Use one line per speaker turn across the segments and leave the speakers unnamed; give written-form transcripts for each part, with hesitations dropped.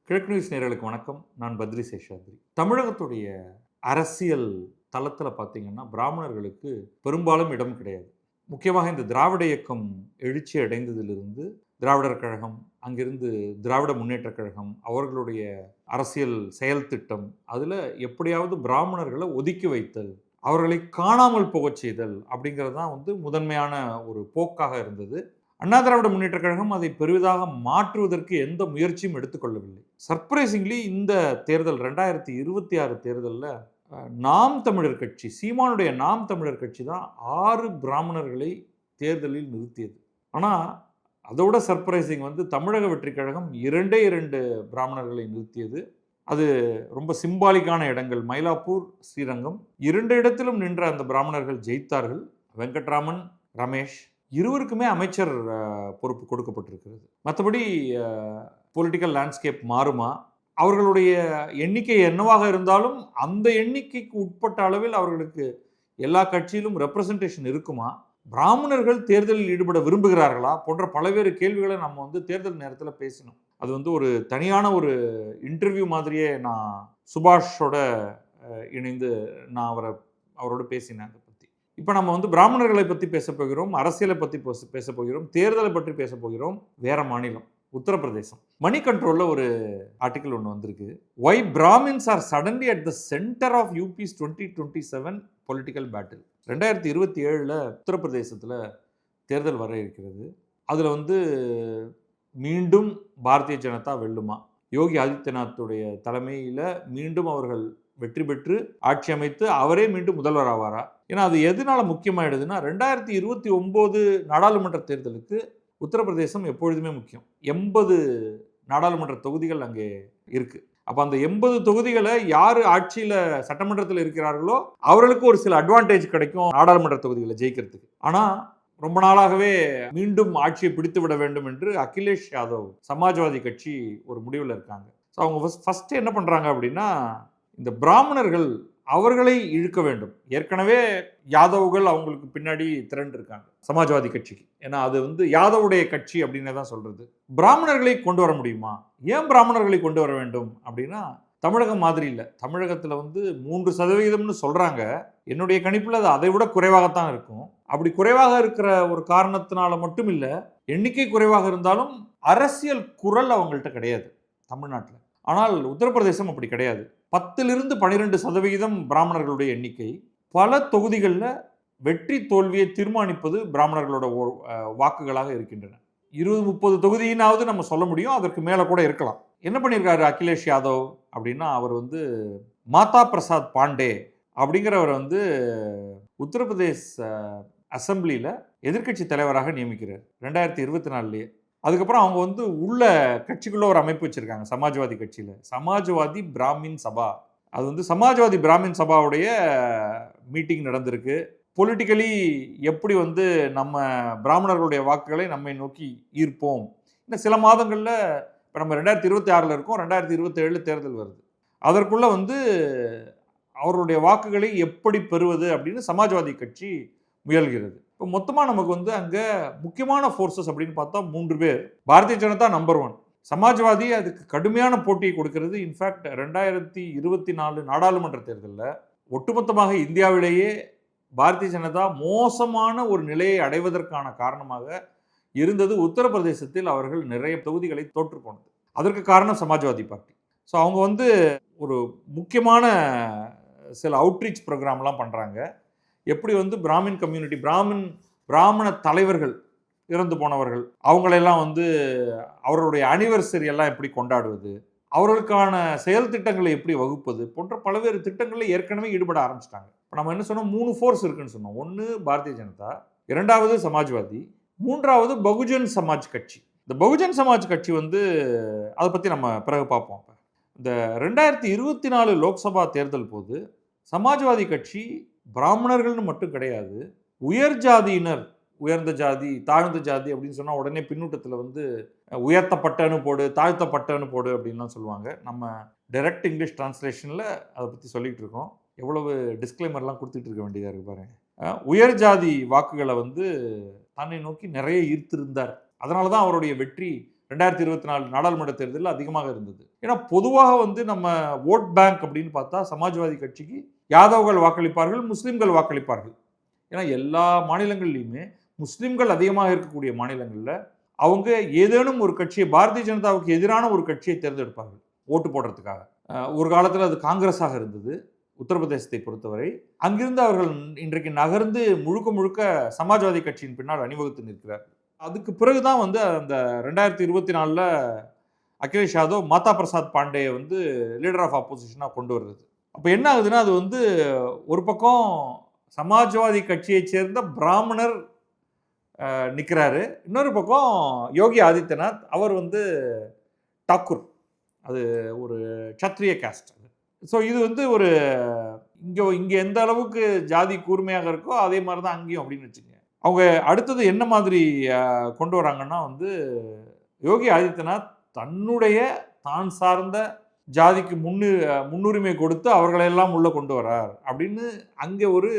கிழக்கு நியூஸ் நேயர்களுக்கு வணக்கம். நான் பத்ரி சேஷாத்ரி. தமிழகத்துடைய அரசியல் தளத்துல பார்த்தீங்கன்னா, பிராமணர்களுக்கு பெரும்பாலும் இடம் கிடையாது. முக்கியமாக இந்த திராவிட இயக்கம் எழுச்சி அடைந்ததிலிருந்து, திராவிடர் கழகம், அங்கிருந்து திராவிட முன்னேற்றக் கழகம், அவர்களுடைய அரசியல் செயல் திட்டம், அதுல எப்படியாவது பிராமணர்கள ஒதுக்கி வைத்தல், அவர்களை காணாமல் போகச் செய்தல் அப்படிங்கிறது தான் முதன்மையான ஒரு போக்காக இருந்தது. அண்ணா திராவிட முன்னேற்றக் கழகம் அதை பெரிதாக மாற்றுவதற்கு எந்த முயற்சியும் எடுத்துக்கொள்ளவில்லை. சர்ப்ரைசிங்லி இந்த தேர்தல் 2026 தேர்தல்ல நாம் தமிழர் கட்சி, சீமானுடைய நாம் தமிழர் கட்சி தான் 6 பிராமணர்களை தேர்தலில் நிறுத்தியது. ஆனா, அதோட சர்ப்ரைசிங் தமிழக வெற்றிக் கழகம் 2 பிராமணர்களை நிறுத்தியது. அது ரொம்ப சிம்பாலிக்கான இடங்கள். மயிலாப்பூர், ஸ்ரீரங்கம் 2 இடத்திலும் நின்ற அந்த பிராமணர்கள் ஜெயித்தார்கள். வெங்கட்ராமன், ரமேஷ் இருவருக்குமே அமைச்சர் பொறுப்பு கொடுக்கப்பட்டிருக்கிறது. மற்றபடி பொலிட்டிக்கல் லேண்ட்ஸ்கேப் மாறுமா? அவர்களுடைய எண்ணிக்கை என்னவாக இருந்தாலும் அந்த எண்ணிக்கைக்கு உட்பட்ட அளவில் அவர்களுக்கு எல்லா கட்சியிலும் ரெப்ரசன்டேஷன் இருக்குமா? பிராமணர்கள் தேர்தலில் ஈடுபட விரும்புகிறார்களா? போன்ற பல்வேறு கேள்விகளை நம்ம தேர்தல் நேரத்தில் பேசினோம். அது ஒரு தனியான ஒரு இன்டர்வியூ மாதிரியே நான் சுபாஷோட இணைந்து நான் அவரோட பேசினேன். அதை பற்றி இப்போ நம்ம பிராமணர்களை பற்றி பேச போகிறோம், அரசியலை பற்றி பேச போகிறோம், தேர்தலை பற்றி பேச போகிறோம். வேற மாநிலம் உத்தரப்பிரதேசம். மணி கண்ட்ரோல்ல ஒரு ஆர்டிக்கல் ஒன்று வந்திருக்கு. Why Brahmins are suddenly at the centre of UP's 2027 political battle. 2027 உத்தரப்பிரதேசத்தில் தேர்தல் வர இருக்கிறது. அதில் மீண்டும் பாரதிய ஜனதா வெல்லுமா? யோகி ஆதித்யநாத்துடைய தலைமையில் மீண்டும் அவர்கள் வெற்றி பெற்று ஆட்சி அமைத்து அவரே மீண்டும் முதல்வர் ஆவாரா? ஏன்னா அது எதனால முக்கியமாயிடுதுன்னா, 2029 நாடாளுமன்ற தேர்தலுக்கு உத்தரப்பிரதேசம் எப்பொழுதுமே முக்கியம். 80 நாடாளுமன்ற தொகுதிகள் அங்கே இருக்கு. அப்போ அந்த 80 தொகுதிகளை யார் ஆட்சியில் சட்டமன்றத்தில் இருக்கிறார்களோ அவர்களுக்கு ஒரு சில அட்வான்டேஜ் கிடைக்கும் நாடாளுமன்ற தொகுதிகளை ஜெயிக்கிறதுக்கு. ஆனால் ரொம்ப நாளாகவே மீண்டும் ஆட்சியை பிடித்து விட வேண்டும் என்று அகிலேஷ் யாதவ் சமாஜ்வாதி கட்சி ஒரு முடிவில் இருக்காங்க. ஸோ அவங்க ஃபர்ஸ்ட் என்ன பண்ணுறாங்க அப்படின்னா, இந்த பிராமணர்கள் அவர்களை இழுக்க வேண்டும். ஏற்கனவே யாதவ்கள் அவங்களுக்கு பின்னாடி திரண்டு இருக்காங்க சமாஜ்வாதி கட்சிக்கு. ஏன்னா அது யாதவுடைய கட்சி அப்படின்னு தான் சொல்றது. பிராமணர்களை கொண்டு வர முடியுமா? ஏன் பிராமணர்களை கொண்டு வர வேண்டும் அப்படின்னா, தமிழகம் மாதிரி இல்லை. தமிழகத்தில் 3% சொல்றாங்க. என்னுடைய கணிப்பில் அது அதை விட குறைவாகத்தான் இருக்கும். அப்படி குறைவாக இருக்கிற ஒரு காரணத்தினால மட்டும் இல்லை, எண்ணிக்கை குறைவாக இருந்தாலும் அரசியல் குரல் அவங்கள்ட்ட கிடையாது தமிழ்நாட்டில். ஆனால் உத்தரப்பிரதேசம் அப்படி கிடையாது. 10லிருந்து 12% பிராமணர்களுடைய எண்ணிக்கை. பல தொகுதிகளில் வெற்றி தோல்வியை தீர்மானிப்பது பிராமணர்களோட வாக்குகளாக இருக்கின்றன. 20-30 தொகுதியினாவது நம்ம சொல்ல முடியும், அதற்கு மேலே கூட இருக்கலாம். என்ன பண்ணியிருக்காரு அகிலேஷ் யாதவ் அப்படின்னா, அவர் மாதா பிரசாத் பாண்டே அப்படிங்கிறவர் உத்தரப்பிரதேஷ் அசம்பிளியில் எதிர்கட்சி தலைவராக நியமிக்கிறார் 2024. அதுக்கப்புறம் அவங்க உள்ள கட்சிக்குள்ள ஒரு அமைப்பு வச்சிருக்காங்க சமாஜ்வாதி கட்சியில், சமாஜ்வாதி பிராமின் சபா. அது சமாஜ்வாதி பிராமின் சபாவுடைய மீட்டிங் நடந்திருக்கு. பொலிட்டிக்கலி எப்படி நம்ம பிராமணர்களுடைய வாக்குகளை நம்மை நோக்கி ஈர்ப்போம். இன்னும் சில மாதங்களில் இப்போ நம்ம 2026 இருக்கோம், 2027 தேர்தல் வருது. அதற்குள்ள அவர்களுடைய வாக்குகளை எப்படி பெறுவது அப்படின்னு சமாஜ்வாதி கட்சி முயல்கிறது. இப்போ மொத்தமாக நமக்கு அங்கே முக்கியமான ஃபோர்ஸஸ் அப்படின்னு பார்த்தா 3 பேர். பாரதிய ஜனதா நம்பர் 1. சமாஜ்வாதி அதுக்கு கடுமையான போட்டியை கொடுக்கிறது. இன்ஃபேக்ட் 2024 நாடாளுமன்ற தேர்தலில் ஒட்டுமொத்தமாக இந்தியாவிலேயே பாரதிய ஜனதா மோசமான ஒரு நிலையை அடைவதற்கான காரணமாக இருந்தது உத்தரப்பிரதேசத்தில் அவர்கள் நிறைய தொகுதிகளை தோற்று போனது. அதற்கு காரணம் சமாஜ்வாதி பார்ட்டி. ஸோ அவங்க ஒரு முக்கியமான சில அவுட்ரீச் ப்ரோக்ராம்லாம் பண்ணுறாங்க. எப்படி பிராமின் கம்யூனிட்டி, பிராமண தலைவர்கள், இறந்து போனவர்கள், அவங்களெல்லாம் அவர்களுடைய அனிவர்சரி எல்லாம் எப்படி கொண்டாடுவது, அவர்களுக்கான செயல் திட்டங்களை எப்படி வகுப்பது போன்ற பல்வேறு திட்டங்களில் ஏற்கனவே ஈடுபட ஆரம்பிச்சிட்டாங்க. இப்போ நம்ம என்ன சொன்னோம், 3 ஃபோர்ஸ் இருக்குன்னு சொன்னோம். 1 பாரதிய ஜனதா, 2வது சமாஜ்வாதி, 3வது பகுஜன் சமாஜ் கட்சி. இந்த பகுஜன் சமாஜ் கட்சி அதை பற்றி நம்ம பிறகு பார்ப்போம். இந்த 2024 லோக்சபா தேர்தல் போது சமாஜ்வாதி கட்சி பிராமணர்கள்னு மட்டும் கிடையாது, உயர் ஜாதியினர், உயர்ந்த ஜாதி, தாழ்ந்த ஜாதி அப்படின்னு சொன்னால் உடனே பின்னூட்டத்தில் உயர்த்தப்பட்டன்னு போடு, தாழ்த்தப்பட்டன்னு போடு அப்படின்லாம் சொல்லுவாங்க. நம்ம டைரக்ட் இங்கிலீஷ் டிரான்ஸ்லேஷனில் அதை பற்றி சொல்லிகிட்டு இருக்கோம். எவ்வளவு டிஸ்க்ளைமர்லாம் கொடுத்துட்டு இருக்க வேண்டியதாக இருக்குது பாருங்க. உயர் ஜாதி வாக்குகளை தன்னை நோக்கி நிறைய ஈர்த்திருந்தார். அதனால தான் அவருடைய வெற்றி 2024 நாடாளுமன்ற தேர்தலில் அதிகமாக இருந்தது. ஏன்னா பொதுவாக வந்து நம்ம ஓட் பேங்க் அப்படின்னு பார்த்தா சமாஜ்வாதி கட்சிக்கு யாதவ்கள் வாக்களிப்பார்கள், முஸ்லீம்கள் வாக்களிப்பார்கள். ஏன்னா எல்லா மாநிலங்கள்லையுமே முஸ்லீம்கள் அதிகமாக இருக்கக்கூடிய மாநிலங்களில் அவங்க ஏதேனும் ஒரு கட்சியை, பாரதிய ஜனதாவுக்கு எதிரான ஒரு கட்சியை தேர்ந்தெடுப்பார்கள் ஓட்டு போடுறதுக்காக. ஒரு காலத்தில் அது காங்கிரஸாக இருந்தது உத்தரப்பிரதேசத்தை பொறுத்தவரை. அங்கிருந்து அவர்கள் இன்றைக்கு நகர்ந்து முழுக்க முழுக்க சமாஜ்வாதி கட்சியின் பின்னால் அணிவகுத்து நிற்கிறார். அதுக்கு பிறகுதான் வந்து அந்த 2024 அகிலேஷ் யாதவ் மாதா பிரசாத் பாண்டே வந்து லீடர் ஆஃப் ஆப்போசிஷனாக கொண்டு வருது. அப்போ என்ன ஆகுதுன்னா, அது வந்து ஒரு பக்கம் சமாஜ்வாதி கட்சியை சேர்ந்த பிராமணர் நிற்கிறாரு, இன்னொரு பக்கம் யோகி ஆதித்யநாத், அவர் வந்து டாக்கூர், அது ஒரு சத்ரிய காஸ்ட். ஸோ இது வந்து ஒரு இங்கே எந்த அளவுக்கு ஜாதி கூர்மையாக இருக்கோ அதே மாதிரி தான் அங்கேயும் அப்படின்னு வச்சுங்க. அவங்க அடுத்தது என்ன மாதிரி கொண்டு வராங்கன்னா வந்து, யோகி ஆதித்யநாத் தன்னுடைய தான் சார்ந்த ஜாதிக்கு முன்னுரிமை கொடுத்து அவர்களெல்லாம் உள்ள கொண்டு வரார் அப்படின்னு அங்கே ஒரு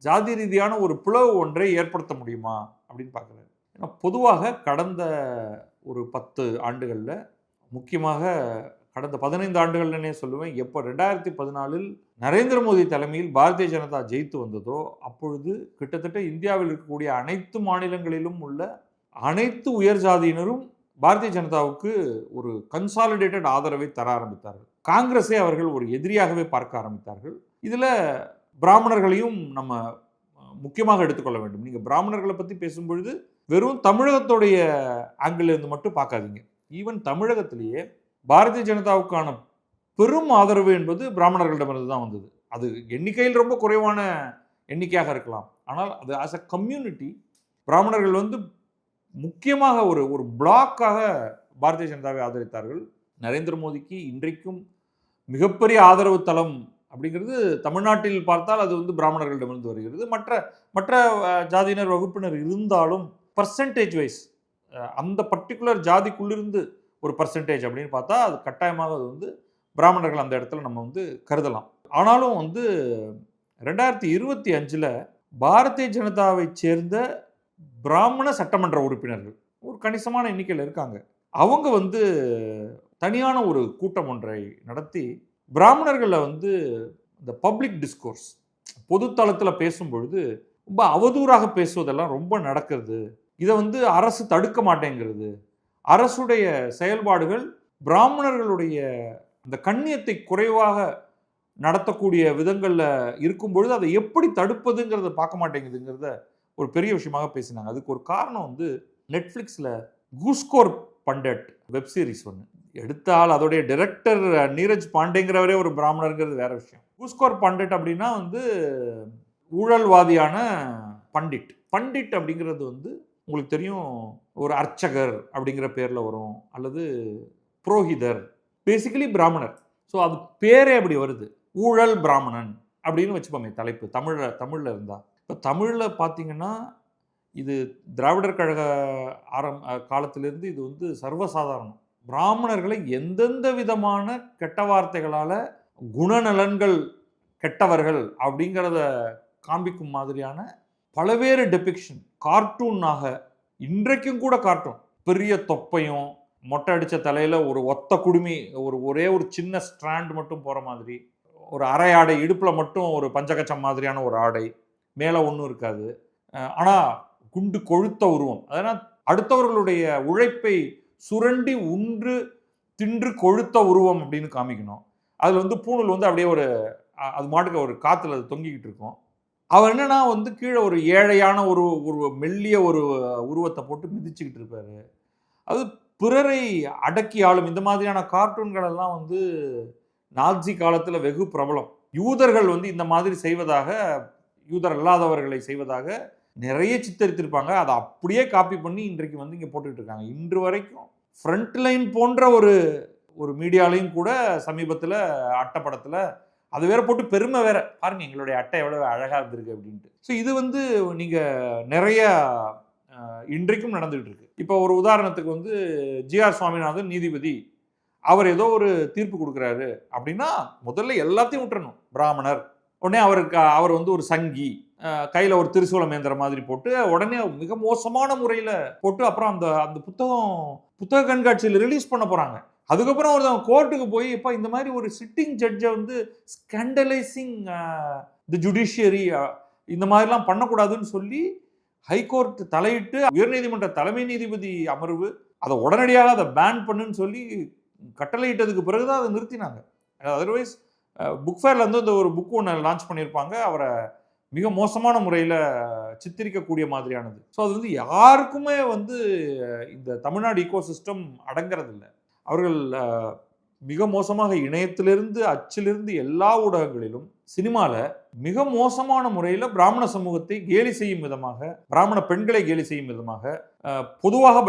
ஜாதி ரீதியான ஒரு பிளவு ஒன்றை ஏற்படுத்த முடியுமா அப்படின்னு பார்க்குறாரு. ஏன்னா பொதுவாக கடந்த ஒரு 10 ஆண்டுகளில், முக்கியமாக கடந்த 15 ஆண்டுகள்னே சொல்லுவேன், எப்போ 2014 நரேந்திர மோடி தலைமையில் பாரதிய ஜனதா ஜெயித்து வந்ததோ அப்பொழுது கிட்டத்தட்ட இந்தியாவில் இருக்கக்கூடிய அனைத்து மாநிலங்களிலும் உள்ள அனைத்து உயர் ஜாதியினரும் பாரதிய ஜனதாவுக்கு ஒரு கன்சாலிடேட்டட் ஆதரவை தர ஆரம்பித்தார்கள். காங்கிரஸை அவர்கள் ஒரு எதிரியாகவே பார்க்க ஆரம்பித்தார்கள். இதில் பிராமணர்களையும் நம்ம முக்கியமாக எடுத்துக்கொள்ள வேண்டும். நீங்கள் பிராமணர்களை பற்றி பேசும்பொழுது வெறும் தமிழகத்துடைய ஆங்கிள் இருந்து மட்டும் பார்க்காதீங்க. ஈவன் தமிழகத்திலேயே பாரதிய ஜனதாவுக்கான பெரும் ஆதரவு என்பது பிராமணர்களிடமிருந்து தான் வந்தது. அது எண்ணிக்கையில் ரொம்ப குறைவான எண்ணிக்கையாக இருக்கலாம், ஆனால் அது ஆஸ் அ கம்யூனிட்டி பிராமணர்கள் வந்து முக்கியமாக ஒரு பிளாக்காக பாரதிய ஜனதாவை ஆதரித்தார்கள். நரேந்திர மோடிக்கு இன்றைக்கும் மிகப்பெரிய ஆதரவு தளம் அப்படிங்கிறது தமிழ்நாட்டில் பார்த்தால் அது வந்து பிராமணர்களிடமிருந்து வருகிறது. மற்ற ஜாதியினர் வகுப்பினர் இருந்தாலும் பர்சன்டேஜ் வைஸ் அந்த பர்டிகுலர் ஜாதிக்குள்ளிருந்து ஒரு பர்சன்டேஜ் அப்படின்னு பார்த்தா அது கட்டாயமாக அது வந்து பிராமணர்கள் அந்த இடத்துல நம்ம வந்து கருதலாம். ஆனாலும் வந்து 2025 பாரதிய ஜனதாவை சேர்ந்த பிராமண சட்டமன்ற உறுப்பினர்கள் ஒரு கணிசமான எண்ணிக்கையில் இருக்காங்க. அவங்க வந்து தனியான ஒரு கூட்டம் ஒன்றை நடத்தி பிராமணர்களை வந்து இந்த பப்ளிக் டிஸ்கோர்ஸ் பொது தளத்தில் பேசும்பொழுது ரொம்ப அவதூறாக பேசுவதெல்லாம் ரொம்ப நடக்கிறது. இதை வந்து அரசு தடுக்க மாட்டேங்கிறது. அரசுடைய செயல்பாடுகள் பிராமணர்களுடைய அந்த கண்ணியத்தை குறைவாக நடத்தக்கூடிய விதங்களில் இருக்கும்பொழுது அதை எப்படி தடுப்பதுங்கிறத பார்க்க மாட்டேங்குதுங்கிறத ஒரு பெரிய விஷயமாக பேசினாங்க. அதுக்கு ஒரு காரணம் வந்து நெட்ஃப்ளிக்ஸில் கூஸ்கோர் பண்டட் வெப் சீரிஸ் ஒன்று எடுத்தால் அதோடைய டைரக்டர் நீரஜ் பாண்டேங்கிறவரே ஒரு பிராமணருங்கிறது வேற விஷயம். கூஸ்கோர் பண்டட் அப்படின்னா வந்து ஊழல்வாதியான பண்டிட். பண்டிட் அப்படிங்கிறது வந்து உங்களுக்கு தெரியும், ஒரு அர்ச்சகர் அப்படிங்கிற பேரில் வரும், அல்லது புரோஹிதர், பேசிக்கலி பிராமணர். ஸோ அது பேரே அப்படி வருது, ஊழல் பிராமணன் அப்படின்னு வச்சுப்போமே தலைப்பு தமிழில் இருந்தால். இப்போ தமிழில் பார்த்தீங்கன்னா இது திராவிடர் கழக காலத்திலிருந்து இது வந்து சர்வசாதாரணம். பிராமணர்களை எந்தெந்த விதமான கெட்ட வார்த்தைகளால் குணநலன்கள் கெட்டவர்கள் அப்படிங்கிறத காண்பிக்கும் மாதிரியான பலவேறு டெபிக்ஷன் கார்ட்டூனாக, இன்றைக்கும் கூட கார்ட்டூன், பெரிய தொப்பையும் மொட்டை அடித்த தலையில் ஒரு ஒத்த குடுமி, ஒரே ஒரு சின்ன ஸ்ட்ராண்ட் மட்டும் போகிற மாதிரி, ஒரு அரை ஆடை, இடுப்பில் மட்டும் ஒரு பஞ்சகச்சம் மாதிரியான ஒரு ஆடை, மேலே ஒன்றும் இருக்காது, ஆனால் குண்டு கொழுத்த உருவம். அதனால் அடுத்தவர்களுடைய உழைப்பை சுரண்டி உன்று தின்று கொழுத்த உருவம் அப்படின்னு காமிக்கணும். அதில் வந்து பூணூல் வந்து அப்படியே அது மாட்டுக்கு ஒரு காற்றுல அது தொங்கிக்கிட்டு இருக்கும். அவர் என்னன்னா வந்து கீழே ஒரு ஏழையான ஒரு மெல்லிய ஒரு உருவத்தை போட்டு மிதிச்சுக்கிட்டு இருப்பாரு. அது பிறரை அடக்கி ஆளும் இந்த மாதிரியான கார்ட்டூன்கள் எல்லாம் வந்து நாஜி காலத்தில் வெகு பிரபலம். யூதர்கள் வந்து இந்த மாதிரி செய்வதாக, யூதர் அல்லாதவர்களை செய்வதாக நிறைய சித்தரித்திருப்பாங்க. அதை அப்படியே காப்பி பண்ணி இன்றைக்கு வந்து இங்கே போட்டுக்கிட்டு இருக்காங்க. இன்று வரைக்கும் ஃப்ரண்ட் லைன் போன்ற ஒரு மீடியாலையும் கூட சமீபத்தில் அட்டைப்படத்தில் அது வேற போட்டு பெருமை வேற, பாருங்க எங்களுடைய அட்டை எவ்வளவு அழகாக இருந்திருக்கு அப்படின்ட்டு. ஸோ இது வந்து நீங்கள் நிறைய இன்றைக்கும் நடந்துகிட்டு இருக்கு. இப்போ ஒரு உதாரணத்துக்கு வந்து ஜி.ஆர். சுவாமிநாதன் நீதிபதி, அவர் ஏதோ ஒரு தீர்ப்பு கொடுக்குறாரு அப்படின்னா முதல்ல எல்லாத்தையும் விட்டுறணும். பிராமணர், உடனே அவர் வந்து ஒரு சங்கி, கையில் ஒரு திரிசூலம் ஏந்திர மாதிரி போட்டு உடனே மிக மோசமான முறையில் போட்டு, அப்புறம் அந்த புத்தகம் புத்தக கண்காட்சியில் ரிலீஸ் பண்ண போகிறாங்க. அதுக்கப்புறம் ஒருத்தவங்க கோர்ட்டுக்கு போய் இப்போ இந்த மாதிரி ஒரு சிட்டிங் ஜட்ஜை வந்து ஸ்கேண்டலைசிங் தி ஜுடிஷியரி இந்த மாதிரிலாம் பண்ணக்கூடாதுன்னு சொல்லி ஹைகோர்ட் தலையிட்டு உயர்நீதிமன்ற தலைமை நீதிபதி அமர்வு அதை உடனடியாக அதை பேன் பண்ணுன்னு சொல்லி கட்டளையிட்டதுக்கு பிறகுதான் அதை நிறுத்தினாங்க. அதர்வைஸ் புக் ஃபேர்ல வந்து இந்த ஒரு புக் ஒன்று லான்ச் பண்ணியிருப்பாங்க, அவரை மிக மோசமான முறையில் சித்தரிக்கக்கூடிய மாதிரியானது. ஸோ அது வந்து யாருக்குமே வந்து இந்த தமிழ்நாடு ஈகோசிஸ்டம் அடங்கிறதில்லை. அவர்கள் மிக மோசமாக இணையத்திலிருந்து அச்சிலிருந்து எல்லா ஊடகங்களிலும் சினிமாவில் மிக மோசமான முறையில் பிராமண சமூகத்தை கேலி செய்யும் விதமாக, பிராமண பெண்களை கேலி செய்யும் விதமாக, பொதுவாக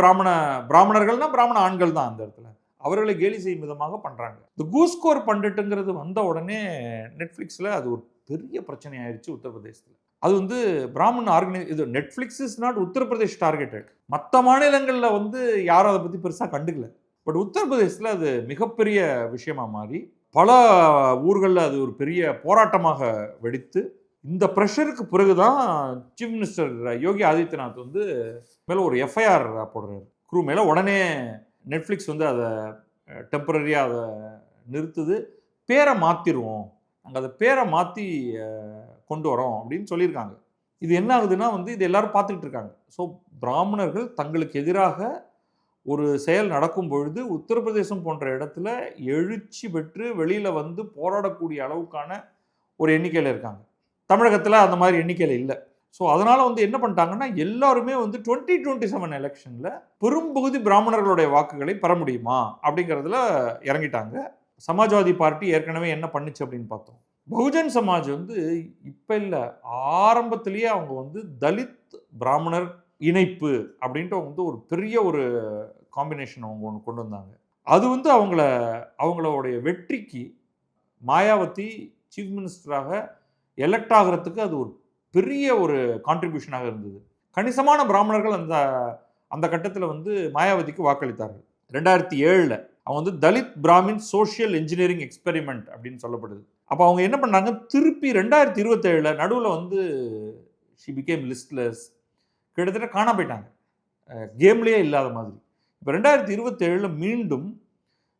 பிராமணர்கள்னா பிராமண ஆண்கள் தான் அந்த இடத்துல, அவர்களை கேலி செய்யும் விதமாக பண்ணுறாங்க. இந்த கூஸ்கோர் பண்டிட்டுங்கிறது வந்த உடனே நெட்ஃப்ளிக்ஸில் அது ஒரு பெரிய பிரச்சனை ஆயிடுச்சு உத்தரப்பிரதேசத்தில். அது வந்து பிராமண இது Netflix is not Uttar Pradesh targeted. மற்ற மாநிலங்களில் வந்து யாரும் அதை பற்றி பெருசாக கண்டுக்கல. பட் உத்தரப்பிரதேசத்தில் அது மிகப்பெரிய விஷயமா மாறி பல ஊர்களில் அது ஒரு பெரிய போராட்டமாக வெடித்து, இந்த ப்ரெஷருக்கு பிறகுதான் சீஃப் மினிஸ்டர் யோகி ஆதித்யநாத் வந்து மேலே ஒரு எஃப்ஐஆர் போடுறாரு க்ரூ மேலே. உடனே நெட்ஃப்ளிக்ஸ் வந்து அதை டெம்பரரியாக அதை நிறுத்துது, பேரை மாற்றிடுவோம், அங்கே அதை பேரை மாற்றி கொண்டு வரோம் அப்படின்னு சொல்லியிருக்காங்க. இது என்ன ஆகுதுன்னா வந்து இது எல்லாரும் பார்த்துக்கிட்டு இருக்காங்க. ஸோ பிராமணர்கள் தங்களுக்கு எதிராக ஒரு செயல் நடக்கும் பொழுது உத்தரப்பிரதேசம் போன்ற இடத்துல எழுச்சி பெற்று வெளியில் வந்து போராடக்கூடிய அளவுக்கான ஒரு எண்ணிக்கையில் இருக்காங்க. தமிழகத்தில் அந்த மாதிரி எண்ணிக்கையில் இல்லை. ஸோ அதனால் வந்து என்ன பண்ணிட்டாங்கன்னா எல்லாருமே வந்து 2027 எலெக்ஷனில் பெரும்பகுதி பிராமணர்களுடைய வாக்குகளை பெற முடியுமா அப்படிங்கிறதுல இறங்கிட்டாங்க. சமாஜ்வாதி பார்ட்டி ஏற்கனவே என்ன பண்ணுச்சு அப்படின்னு பார்த்தோம். பகுஜன் சமாஜ் வந்து இப்போ இல்லை, ஆரம்பத்திலேயே அவங்க வந்து தலித் பிராமணர் இணைப்பு அப்படின்ட்டு வந்து ஒரு பெரிய ஒரு காம்பினேஷன் அவங்க ஒன்று கொண்டு வந்தாங்க. அது வந்து அவங்களுடைய வெற்றிக்கு மாயாவதி சீஃப் மினிஸ்டராக எலெக்ட் ஆகிறதுக்கு அது ஒரு பெரிய ஒரு கான்ட்ரிபியூஷனாக இருந்தது. கணிசமான பிராமணர்கள் அந்த கட்டத்தில் வந்து மாயாவதிக்கு வாக்களித்தார்கள். 2007 அவங்க வந்து Dalit Brahmin social engineering experiment அப்படின்னு சொல்லப்படுது. அப்போ அவங்க என்ன பண்ணாங்க, திருப்பி 2027 நடுவில் வந்து ஷி பிகேம் லிஸ்ட்லெஸ், கிட்டத்தட்ட காணா போயிட்டாங்க, கேம்லேயே இல்லாத மாதிரி. இப்போ 2027 மீண்டும்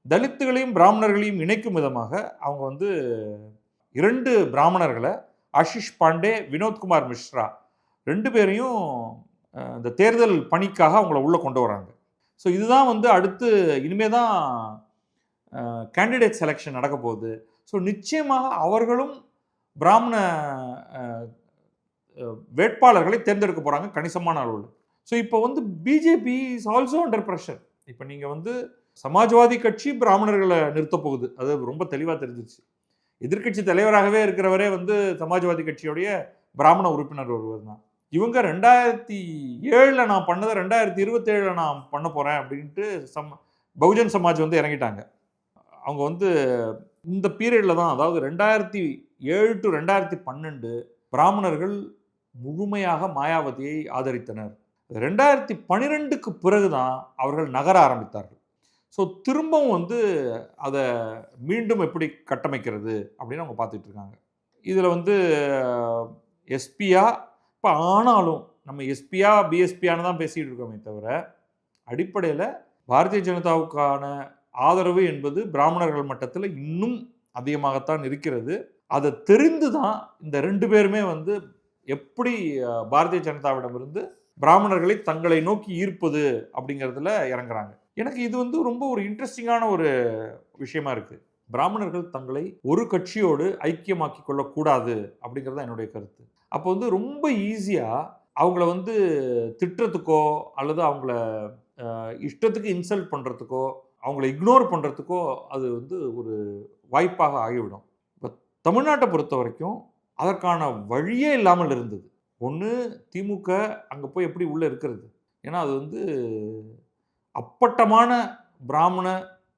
தலித்துகளையும் பிராமணர்களையும் இணைக்கும் விதமாக அவங்க வந்து 2 பிராமணர்களை, ஆஷிஷ் பாண்டே, வினோத்குமார் மிஸ்ரா 2 பேரையும் இந்த தேர்தல் பணிக்காக அவங்கள உள்ளே கொண்டு வராங்க. ஸோ இதுதான் வந்து அடுத்து இனிமே தான் கேண்டிடேட் செலெக்ஷன் நடக்க போகுது. ஸோ நிச்சயமாக அவர்களும் பிராமண வேட்பாளர்களை தேர்ந்தெடுக்க போகிறாங்க கணிசமான அளவில். ஸோ இப்போ வந்து BJP is also under pressure. இப்போ நீங்கள் வந்து சமாஜ்வாதி கட்சி பிராமணர்களை நிறுத்த போகுது, அது ரொம்ப தெளிவாக தெரிஞ்சிச்சு. எதிர்கட்சி தலைவராகவே இருக்கிறவரே வந்து சமாஜ்வாதி கட்சியோடைய பிராமண உறுப்பினர் ஒருவர் தான். இவங்க 2007 நான் பண்ணதை 2027 நான் பண்ண போகிறேன் அப்படின்ட்டு பகுஜன் சமாஜ் வந்து இறங்கிட்டாங்க. அவங்க வந்து இந்த பீரியடில் தான், அதாவது 2007 to 2012 பிராமணர்கள் முழுமையாக மாயாவதியை ஆதரித்தனர். 2012க்கு பிறகு தான் அவர்கள் நகர ஆரம்பித்தார்கள். ஸோ திரும்பவும் வந்து அதை மீண்டும் எப்படி கட்டமைக்கிறது அப்படின்னு அவங்க பார்த்துட்டு இருக்காங்க. இதில் வந்து எஸ்பியா இப்போ ஆனாலும் நம்ம எஸ்பியா பிஎஸ்பியான்னு தான் பேசிகிட்டு இருக்கோமே தவிர, அடிப்படையில் பாரதிய ஜனதாவுக்கான ஆதரவு என்பது பிராமணர்கள் மட்டத்தில் இன்னும் அதிகமாகத்தான் இருக்கிறது. அதை தெரிந்து தான் இந்த 2 பேருமே வந்து எப்படி பாரதிய ஜனதாவிடமிருந்து பிராமணர்களை தங்களை நோக்கி ஈர்ப்பது அப்படிங்கிறதுல இறங்குறாங்க. எனக்கு இது வந்து ரொம்ப ஒரு இன்ட்ரெஸ்டிங்கான ஒரு விஷயமா இருக்குது. பிராமணர்கள் தங்களை ஒரு கட்சியோடு ஐக்கியமாக்கி கொள்ளக்கூடாது அப்படிங்கிறது தான் என்னுடைய கருத்து. அப்போ வந்து ரொம்ப ஈஸியாக அவங்கள வந்து திட்டுறதுக்கோ அல்லது அவங்கள இஷ்டத்துக்கு இன்சல்ட் பண்ணுறதுக்கோ அவங்கள இக்னோர் பண்ணுறதுக்கோ அது வந்து ஒரு வாய்ப்பாக ஆகிவிடும். இப்போ தமிழ்நாட்டை பொறுத்த வரைக்கும் அதற்கான வழியே இல்லாமல் இருந்தது. ஒன்று திமுக அங்கே போய் எப்படி உள்ளே இருக்கிறது, ஏன்னா அது வந்து அப்பட்டமான பிராமண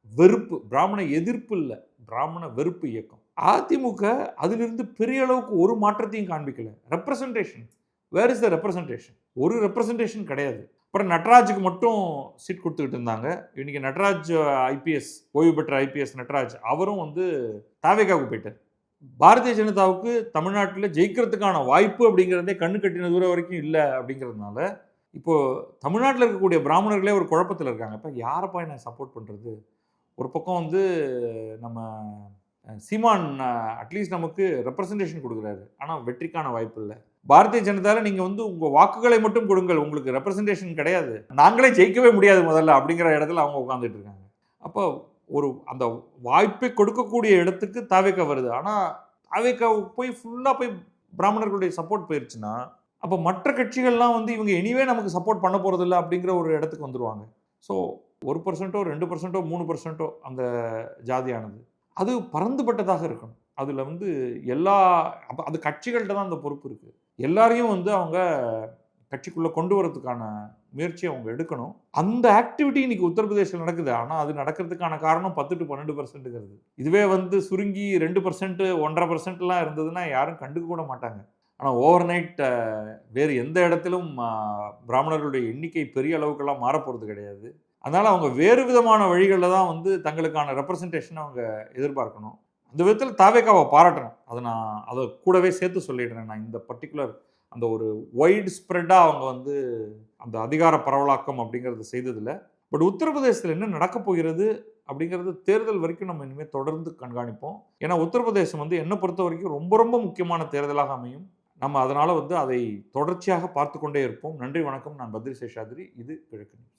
வெறுப்பு, பிராமண எதிர்ப்பு இல்லை, பிராமண வெறுப்பு இயக்கம். அதிமுக அதிலிருந்து பெரிய அளவுக்கு ஒரு மாற்றத்தையும் காண்பிக்கல. Representation, where is the representation? ஒரு ரெப்ரசன்டேஷன் கிடையாது. அப்புறம் நட்ராஜுக்கு மட்டும் சீட் கொடுத்துக்கிட்டு இருந்தாங்க. இன்னைக்கு நட்ராஜ் ஐபிஎஸ், ஓய்வு பெற்ற ஐபிஎஸ் நட்ராஜ், அவரும் வந்து தாவேகாவுக்கு போயிட்டார். பாரதிய ஜனதாவுக்கு தமிழ்நாட்டில் ஜெயிக்கிறதுக்கான வாய்ப்பு அப்படிங்கிறதே கண்ணு கட்டின தூரம் வரைக்கும் இல்லை அப்படிங்கிறதுனால இப்போது தமிழ்நாட்டில் இருக்கக்கூடிய பிராமணர்களே ஒரு குழப்பத்தில் இருக்காங்க. இப்போ யாரைப்பா என்ன சப்போர்ட் பண்ணுறது? ஒரு பக்கம் வந்து நம்ம சீமான் அட்லீஸ்ட் நமக்கு ரெப்ரசன்டேஷன் கொடுக்குறாரு. ஆனால் வெற்றிக்கான வாய்ப்பு இல்ல. பாரதிய ஜனதால நீங்க வந்து உங்க வாக்குகளை மட்டும் கொடுங்கள். உங்களுக்கு ரெப்ரசன்டேஷன் கிடையாது. நாங்களே ஜெயிக்கவே முடியாது முதல்ல அப்படிங்கிற இடத்துல அவங்க உட்கார்ந்துட்டு இருக்காங்க. அப்போ ஒரு அந்த வாய்ப்பை கொடுக்கக்கூடிய இடத்துக்கு தாவேகா வருது. ஆனா தாவேகா போய் ஃபுல்லா போய் பிராமணர்களுடைய சப்போர்ட் போயிருச்சுன்னா, அப்ப மற்ற கட்சிகள்லாம் வந்து இவங்க எனிவே நமக்கு சப்போர்ட் பண்ண போறதில்ல அப்படிங்கிற ஒரு இடத்துக்கு வந்துருவாங்க. ஸோ 1% 2% 3% அந்த ஜாதியானது. அது பரந்துபட்டதாக இருக்கணும். அதுல வந்து எல்லா அது கட்சிகள்ட்ட தான் அந்த பொறுப்பு இருக்கு. எல்லாரையும் வந்து அவங்க கட்சிக்குள்ள கொண்டு வரதுக்கான முயற்சியை அவங்க எடுக்கணும். அந்த ஆக்டிவிட்டி இன்னைக்கு உத்தரப்பிரதேசல நடக்குது. ஆனா அது நடக்கிறதுக்கான காரணம் 10 to 12%ங்கிறது. இதுவே வந்து சுருங்கி 2% 1.5%லாம் இருந்ததுன்னா யாரும் கண்டுக்க கூட மாட்டாங்க. ஆனா ஓவர் நைட் வேறு எந்த இடத்திலும் பிராமணர்களுடைய எண்ணிக்கை பெரிய அளவுக்கெல்லாம் மாறப்போறது கிடையாது. அதனால அவங்க வேறு விதமான வழிகள்ல தான் வந்து தங்களுக்கான ரெப்ரசன்டேஷன அவங்க எதிர்பார்க்கணும். அந்த விதத்தில தாவேகாவ பாராட்டுறேன். அத கூடவே சேர்த்து சொல்லிடுறேன். நான் இந்த பர்ட்டிகுலர் அந்த ஒரு வைட் ஸ்ப்ரெட்டா அவங்க வந்து அந்த அதிகார பரவலாக்கம் அப்படிங்கிறத செய்ததில்ல. பட் உத்தரப்பிரதேசத்தில என்ன நடக்கப் போகிறது அப்படிங்கிறது தேர்தல் வரைக்கும் நம்ம இனிமே தொடர்ந்து கண்காணிப்போம். ஏன்னா உத்தரப்பிரதேசம் வந்து என்ன பொறுத்தவரைக்கும் ரொம்ப ரொம்ப முக்கியமான தேர்தலாக அமையும். நம்ம அதனால வந்து அதை தொடர்ச்சியாக பார்த்துக் கொண்டே இருப்போம். நன்றி, வணக்கம். நான் பத்ரி சேஷாத்ரி. இது கிழக்கு நியூஸ்.